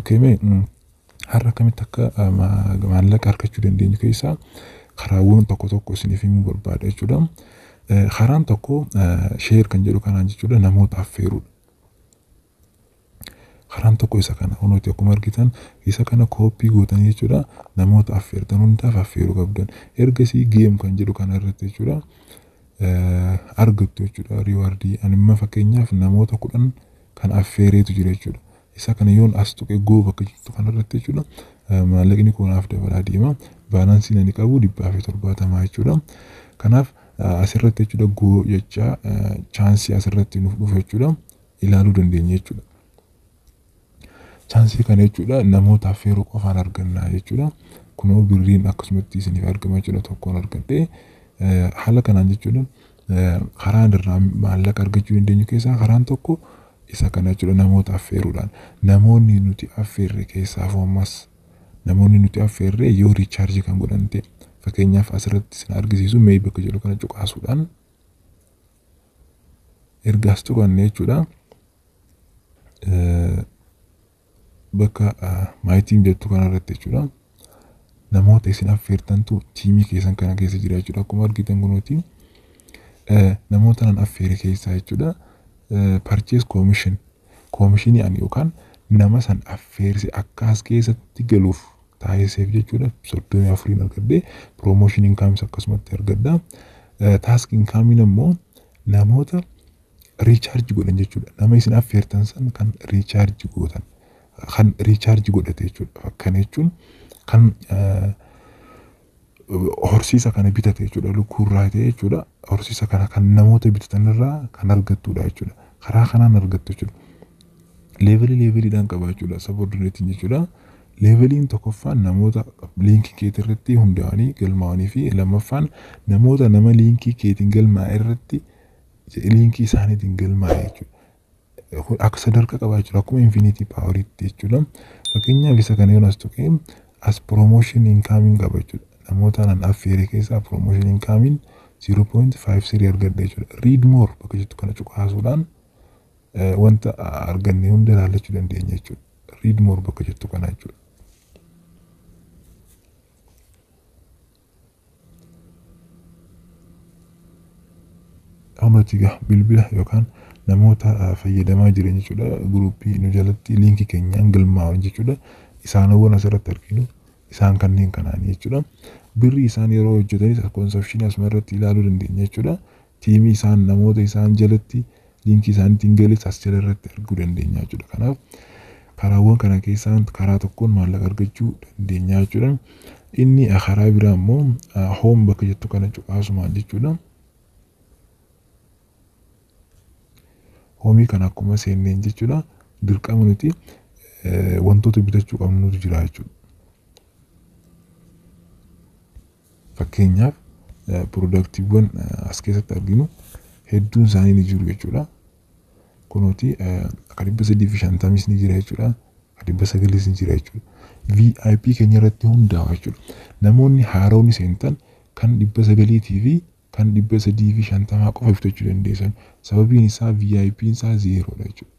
Okay mee har'a kamitti akka maallaqa harkachuu dandeenyu keessaa karaawwan tokko isiniif himuu barbaada jechuudha. Karaan tokko share kan jedhu kanaan jechuudha namoota affeeruudha. Karaan tokko isa kana hunuuti akkuma argitan isa kana koopii gootanii jechuudha namoota affeertan hundaaf affeeruu qabdan. Ergasii game kan jedhu kana irratti jechuudha argattu jechuudha rewardii anima fakkeenyaaf namoota 10 kan affeereetu jira jechuudha. Isa kana yoon as tuqee go bakka jirtu kana irratti jechuudha maallaqni kunaaf dabalaa deema. Baalaansiin ani qabu 170 jechuudha. Kanaaf asirratti jechuudha go jecha chaansii asirratti nuuf dhufu jechuudha ilaaluu dandeenya jechuudha. Chaansii kana jechuudha namoota affeeruu qofaan argannaa jechuudha. Kunoo birriin akkasumatti isiniif argama jechuudha tokkoon argadhee haala kanaan jechuudha karaan irraa maallaqa argachuu dandeenyu keessaa karaan tokko isa kana jechuudha namoota affeeruudhaan. Namoonni nuti affeerre keessaa ammas namoonni nuti affeerre yoo riichaarjii kan godhan ta'e fakkeenyaaf asirratti isin argisiisu mee bakka jedhu kana cuqaasuudhaan ergaas tuqanne jechuudha. Bakka maayitiin jettu kana irratti jechuudha namoota isin affeertantu tiimii keessan kana keessa jira jechuudha. Akkuma argitan kunuuti namoota nan affeere keessaa jechuudha purchase commissionii ani yookaan nama san affeerse akka as keessatti galuuf taasiseef jechuudha 34 argadde promotion income akkasumatti argadda. Task income immoo namoota recharge godhan jechuudha. Nama isin affeertan san kan recharge gootan kan recharge godhate jechuudha. Akkana jechuun kan horsiisa kana bitate jechuudha lukuurraa ta'e jechuudha. Horsiisa kana kan namoota bitatan irraa kan argattudha jechuudha. Karaa kanaan argattu jechuudha. Levelidhaan qaba jechuudha subordinating jechuudha. Leveliin tokkoffaan namoota liinkii keetii irratti hundaa'anii galmaa'anii fi lammaffaan namoota nama liinkii keetiin galmaa'e irratti liinkii isaaniitiin galmaa'e jechuudha. Akka sadarkaa qaba jechuudha akkuma infinity poweritti jechuudha. Fakkeenyaaf isa kana yoon as tuqee as promotion income qaba jechuudha. Namoota nan affeere keessaa promotion income 0.53 argadde jechuudha. Read more bakka jettu kana cuqaasuudhaan wanta arganne hunda ilaallachuu dandeenya jechuudha. Read more bakka jettu kana jechuudha. Ammatii bilbila yookaan namoota fayyadamaa jiran jechuudha guruupii nu jalatti liinkii keenyaan galmaa'an jechuudha. Isaanowwan asirratti arginu isaan kanneen kanaanii jechuudha. Birri isaan yeroo hojjetanis consumption asuma irratti ilaaluu dandeenya jechuudha. Tiimii isaan namoota isaan jalatti liinkii isaaniitiin galis as jala irratti arguu dandeenya jechuudha. Kanaaf karaawwan kana keessaa karaa tokkoon maallaqa argachuu dandeenya jechuudha. Inni karaa biraa immoo home bakka jettu kana cuqaasumaan jechuudha. Homii kana akkuma seenneen jechuudha dirqama nuti wantoota bitachuu qabnutu jira jechuudha. Fakkeenyaaf produktiiwwan as keessatti arginu hedduun isaanii ni jiru jechuudha. Kunuuti akka 350 ni jira jechuudha. Akka 900 ni jira jechuudha. VIP keenya irratti hundaa'a jechuudha. Namoonni haaroonni seentan kan 900 fi kan 350 qofa bitachuu dandeessan. Sababiin isaa VIP isaa 0 dha jechuudha.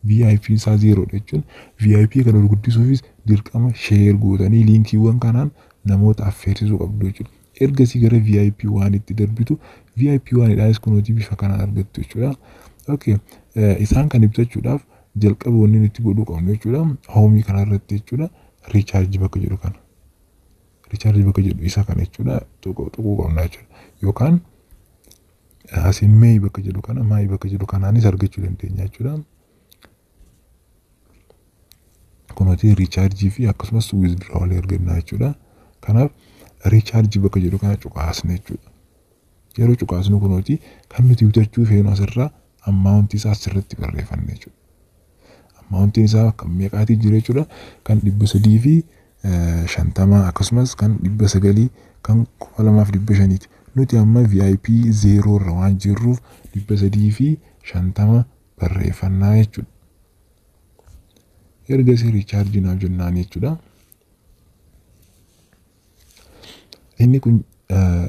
VIP isaa 0 dha jechuun VIP kana guddisuufis dirqama share gootanii liinkiiwwan kanaan namoota affeersisuu qabdu jechuudha. Ergasii gara VIP waan itti darbitu VIP waan idhaanis kunuuti bifa kanaan argattu jechuudha. Okay, isaan kan bitachuudhaaf jalqaba wanni nuti godhuu qabnu jechuudha. Homii kana irratti jechuudha recharge bakka jedhu kana. Recharge bakka jedhu isa kana jechuudha tuquu qabna jechuudha. Yookaan asin mee bakka jedhu kana maayii bakka jedhu kanaanis argachuu dandeenya jechuudha. Kunuuti recharge fi akkasumas withdrawal argannaa jechuudha. Kanaaf recharge bakka jedhu kana cuqaasne jechuudha. Yeroo cuqaasnu kunuuti kan nuti bitachuu feenu asirraa amount isaa asirratti barreeffanne jechuudha. Amountiin isaa kan meeqaatii jira jechuudha. Kan 300 fi 50 akkasumas kan 900 kan 2500 ti. Nuti amma VIP 0 irra waan jirruuf 300 fi 50 barreeffannaa jechuudha. Ergasii recharge naaf jennaan jechuudha. Inni kun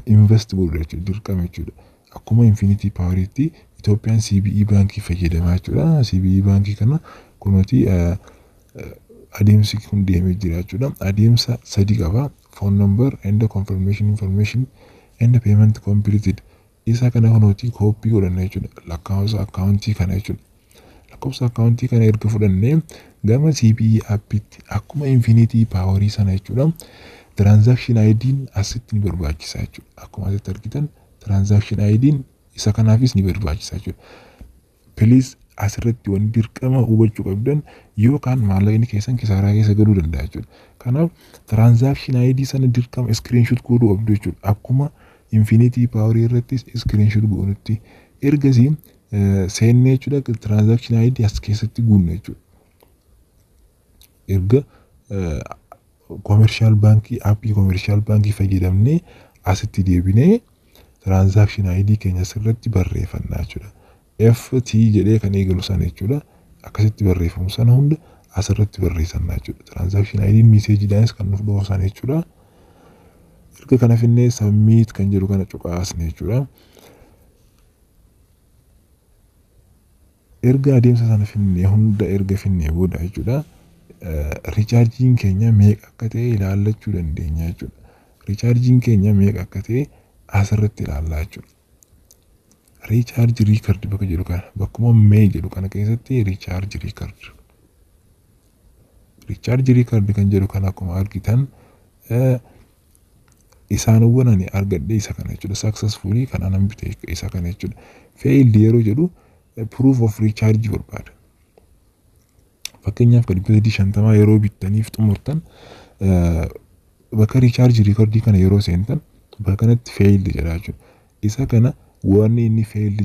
invest godhu jechuudha dirqama jechuudha. Akkuma infinity poweritti Itoophiyaan CBE baankii fayyadamaa jechuudha. CBE baankii kana kunuuti adeemsi kun deemee jira jechuudha. Adeemsa sadi qaba. Phone number and confirmation information and payment completed. Isa kana kunooti copy godhanna jechuudha. Lakkoofsa accountii kana jechuudha. Lakkoofsa accountii kana erga fudhannee gama CBE appitti akkuma Infinity Power sana jechuudha. Transaction ID'n asitti ni barbaachisa jechuudha. Akkuma asitti argitan transaction ID'n isa kanaafis ni barbaachisa jechuudha. Please asirratti waan dirqama hubachuu qabdan yookaan maallaqni keessan kisaaraa keessa galuu danda'a jechuudha. Kanaaf transaction ID sana dirqama screenshot godhuu qabdu jechuudha. Akkuma Infinity Power irratti screenshot godhutti ergasii seennee jechuudha transaction ID as keessatti guunna jechuudha. Erga commercial bank appii commercial bank fayyadamnee asitti deebinee transaction ID keenya sirratti barreeffannaa jechuudha. FT jedhee kan eegalu sana jechuudha. Akkasitti barreeffamu sana hunda asirratti barreessannaa jechuudha. Transaction ID message daanis kan nuuf dhoosan jechuudha. Erga kana finnee submit kan jedhu kana cuqaasne jechuudha. Erga adeemsa sana finnee hunda erga finnee booda jechuudha. Recharging keenya meeqa akka ta'e ilaallachuu dandeenya jechuudha. Recharging keenya meeqa akka ta'e asirratti ilaallaa jechuudha. Recharge record bakka jedhu kana bakkuma mee jedhu kana keessatti recharge record. Recharge record kan jedhu kana akkuma argitan isaanowwan ani argadhe isa kana jechuudha. Successfully kan anan bite isa kana jechuudha. Failed yeroo jedhu proof of recharge barbaada. Fakkeenyaaf kan 150 yeroo bittaniif xumurtan bakka recharge record kana yeroo seentan bakka kanatti failed jedha jechuudha. Isa kana waan inni failed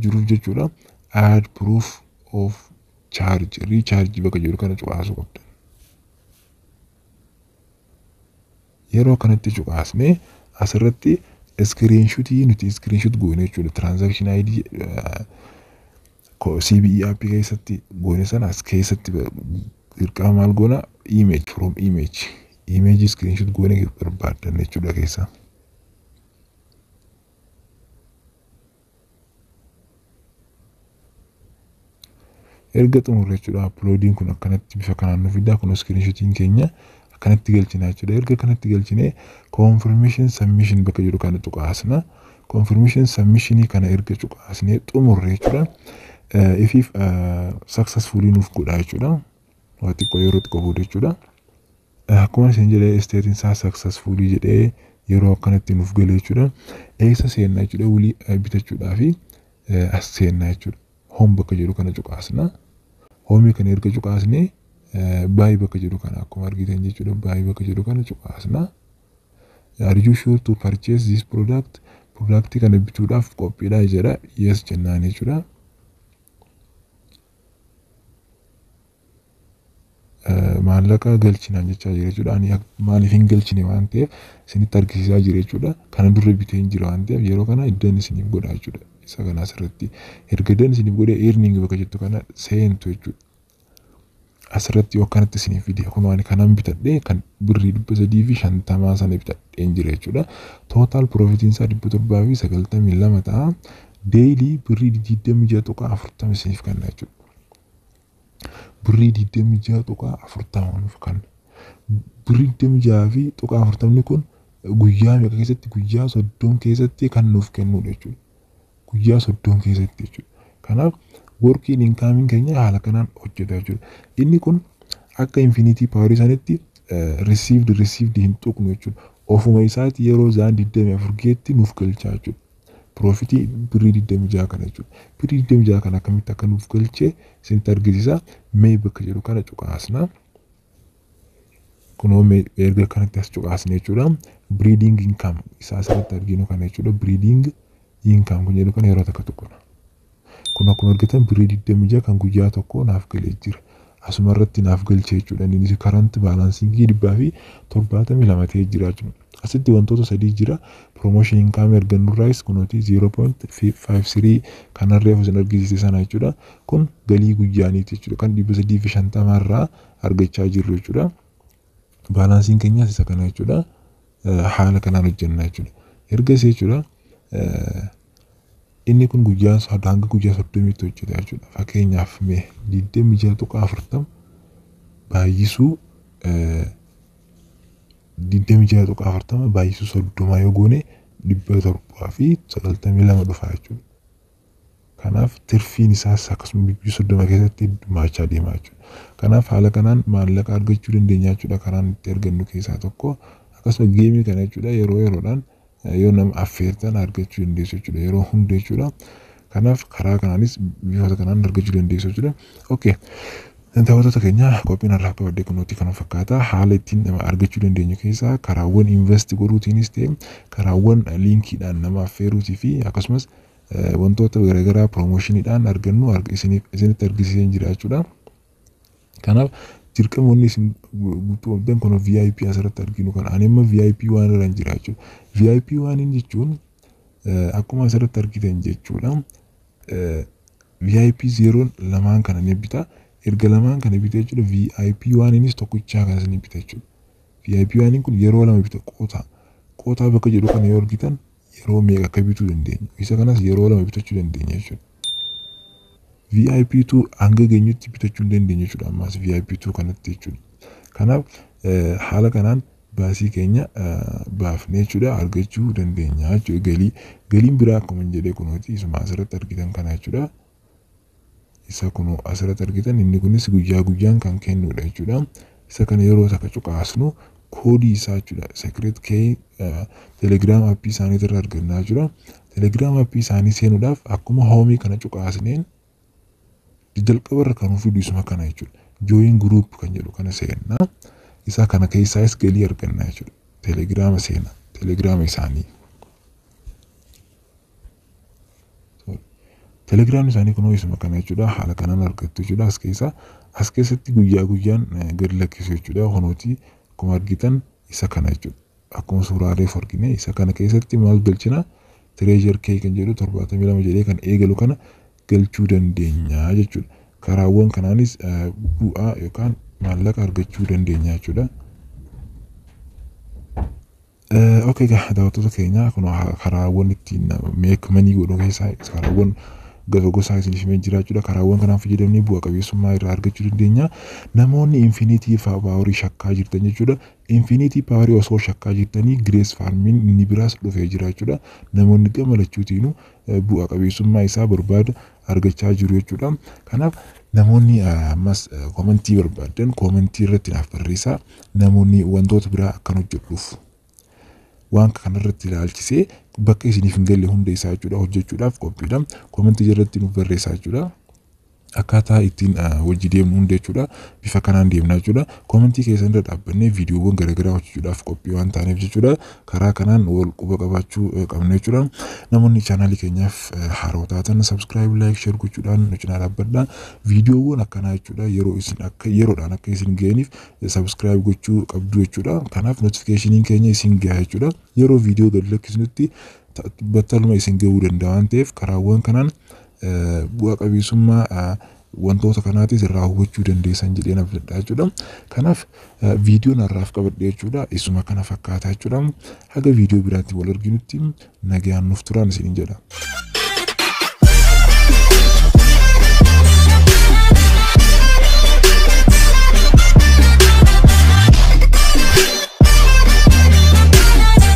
jiru jechuudha. Add proof of charge recharge bakka jedhu kana cuqaasuu qabda. Yeroo kanatti cuqaasne asirratti screenshotii nuti screenshot goone jechuudha. Transaction ID CBE app keessatti goone sana as keessatti dirqama maal goona image from image screenshot goone barbaadan jechuudha keessa. Erga xumurre jechuudha uploading kun akkanatti bifa kanaan nu fida kun screenshotiin keenya akkanatti galchina jechuudha. Erga kanatti galchine confirmation submission bakka jedhu kana cuqaasna. Confirmation submission kana erga cuqaasne xumurre jechuudha. If successfully nuuf godha jechuudha. Waati yeroo xiqqoo booda jechuudha. Akkuma isin jedhee state isaa successfully jedhee yeroo akkanatti nuuf galee jechuudha. Eessa seennaa jechuudha wulii bitachuudhaa fi as seennaa jechuudha. Home bakka jedhu kana cuqaasna. Home kana erga cuqaasne buy bakka jedhu kana akkuma argitan jechuudha. Buy bakka jedhu kana cuqaasna. Are you sure to purchase this product? Product kana bituudhaaf qophiidha jedha. Yes jennaan jechuudha. Maallaqa galchinaan jechaa jira jechuudha. Ani maaliif hin galchine waan ta'eef isinitti argisiisaa jira jechuudha. Kana dura bitee hin jira waan ta'eef yeroo kana iddoon isiniif godha jechuudha. Isa kana asirratti erga iddoon isiniif godhee earning bakka jettu kana seentu jechuudha. Asirratti yoo kanatti isiniif fide kun waan kanan bitadhee kan birrii 350 sana bitadhee jira jechuudha. Total profitiin isaa 792 ta'a. Daily birrii 26.40 isiniif kenna jechuudha. Birrii 26.40 kan birrii 26 fi 40 kun guyyaa meeqa keessatti guyyaa 30 keessatti kan nuuf kennudha jechuudha. Guyyaa 30 keessatti jechuudha. Kanaaf working income keenya haala kanaan hojjeta jechuudha. Inni kun akka Infinity Power sanitti received hin tuqnu jechuudha. Ofuma isaati yeroo zaan 24 geetti nuuf galchaa jechuudha. Profitii birrii 26 kana jechuudha. Birrii 26 kana akkamitti akka nuuf galchee isinitti argisiisa. Mee bakka jedhu kana cuqaasna. Kunoo erga kanatti as cuqaasne jechuudha. Breeding income isaa asirratti arginu kana jechuudha. Breeding income kun jedhu kana yeroo takka tuqna. Kun akkuma argitan birrii 26 kan guyyaa tokko naaf galee jira. Asuma irratti naaf galchee jechuudha. Inni current balancing 72 ta'ee jira jechuudha. Asitti wantoota sadii jira. Promotion income ergannu rice kunooti 0.53 kanarree fuusin argisiise sana jechuudha. Kun galii guyyaaniiti jechuudha. Kan 350 irraa argachaa jirru jechuudha. Balancing keenyas isa kana jechuudha. Haala kanaan hojjenna jechuudha. Ergasii jechuudha. Inni kun guyyaa hanga guyyaa 30 hojjeta jechuudha. Fakkeenyaaf mee 26.40 baay'isuu 26.40 baay'isuu 30 yoo goone 792 dhufa jechuudha. Kanaaf tirfiin isaas akkasuma biyya 30 keessatti heddummachaa deemaa jechuudha. Kanaaf haala kanaan maallaqa argachuu dandeenya jechuudha. Karaan itti argannu keessaa tokko akkasuma geemii kana jechuudha yeroo yeroodhaan yoo nama affeertan argachuu dandeessu jechuudha. Yeroo hunda jechuudha. Kanaaf karaa kanaanis bifoota kanaan argachuu dandeessu jechuudha. Okay. Daawwattoota keenya qophiin har'aa qabadde kunuutii kana fakkaata. Haala ittiin argachuu dandeenyu keessaa karaawwan invest godhuutiinis ta'e karaawwan linkiidhaan nama affeeruutii fi akkasumas wantoota garaagaraa promoshiniidhaan argannu isinitti argisiisan jira jechuudha. Kanaaf dirqamoonni isin guutuudhaan kun VIP asirratti arginu kan ani amma VIP waan irra jira jechuudha. VIP waan jechuun akkuma asirratti argitan jechuudha. VIP 0 lamaan kana ni bita. Erga lamaan kana bita jechuudha. VIP waan innis tokkichaa kan isin bita jechuudha. VIP waan kun yeroo lama bita qootaa bakka jedhu kana yoo argitan yeroo meeqa akka bituu dandeenya. Isa kanas yeroo lama bitachuu dandeenya jechuudha. VIP2 hanga geenyutti bitachuu dandeenya jechuudha. Ammas VIP2 kanatti jechuudha. Kanaaf haala kanaan baasii keenya baafnee jechuudha argachuu dandeenya jechuudha. Galiin biraa akkuma jedhee kunuuti isuma asirratti argitan kana jechuudha. Isa kunu asirratti argitan inni kunis guyyaa guyyaan kan kennudha jechuudha. Isa kana yeroo takka cuqaasnu koodii isaa jechuudha. Secret key Telegram appii isaanii irraa argannaa jechuudha. Telegram appii isaanii seenuudhaaf akkuma hoomii kana cuqaasneen jalqabarra kan fidu isuma kana jechuudha. Join group kan jedhu kana seenna. Isa kana keessaas galii argannaa jechuudha. Telegram seena. Telegram isaanii. Telegram isaanii kunoo isuma kana jechuudha. Haala kanaan argattu jechuudha. As keessatti guyyaa guyyaan gadi lakkisu jechuudha. Honooti akkuma argitan isa kana jechuudha. Akkuma suuraalee argine isa kana keessatti maal galchina treasure key kan jedhu 72 jedhee kan eegalu kana galchuu dandeenya jechuudha. Karaawwan kanaanis bu'aa yookaan maallaqa argachuu dandeenya jechuudha. Okay, daawwattoota keenya kun karaawwan ittiin make money godhuu keessaa karaawwan gosa isin jira jechuudha. Karaawwan kanaan fayyadamnee bu'aa qabeessummaa irraa argachuu dandeenya. Namoonni infinity power shakkaa jirtan jechuudha. Infinity power osoo shakkaa jirtanii Grace Farming inni biraas dhufee jira jechuudha. Namoonni gamalachuutiinu bu'aa qabeessummaa isaa barbaada argachaa jiru jechuudha. Kanaaf namoonni ammas komentii barbaadan komentii irratti naaf barreessaa. Namoonni wantoota biraa akkan hojjedhuuf waan kanarratti ilaalchisee bakka isiniif hin galle hunda isaa jechuudha hojjechuudhaaf qophiidha. Komentii irratti nuuf barreessaa jechuudha. Akkaataa ittiin hojii deemnu hunda jechuudha. Bifa kanaan deemna jechuudha. Komentii keessan irra dhaabbannee viidiyoowwan garaagaraa hojjechuudhaaf qophii waan taaneef jechuudha. Karaa kanaan wal quba qabaachuu qabna jechuudha. Namoonni chaanaalii keenyaaf haaroo taatan subscribe, like, share gochuudhaan nu cinaa dhaabbadhaa. Viidiyoowwan akkanaa jechuudha yeroo isin akka yeroodhaan akka isin ga'aniif subscribe gochuu qabdu jechuudha. Kanaaf notificationin keenya isin ga'a jechuudha. Yeroo viidiyoo gad lakkisnutti battaluma isin ga'uu danda'a waan ta'eef karaawwan kanaan bu'aa qabeessummaa wantoota kanaatis irraa hubachuu dandeessan jedhee naaf jedha jechuudha. Kanaaf viidiyoon har'aaf qabadhe jechuudha. Isuma kana fakkaata jechuudha. Haga viidiyoo biraatti wal arginutti nagaan nuuf turaan isiniin jedha.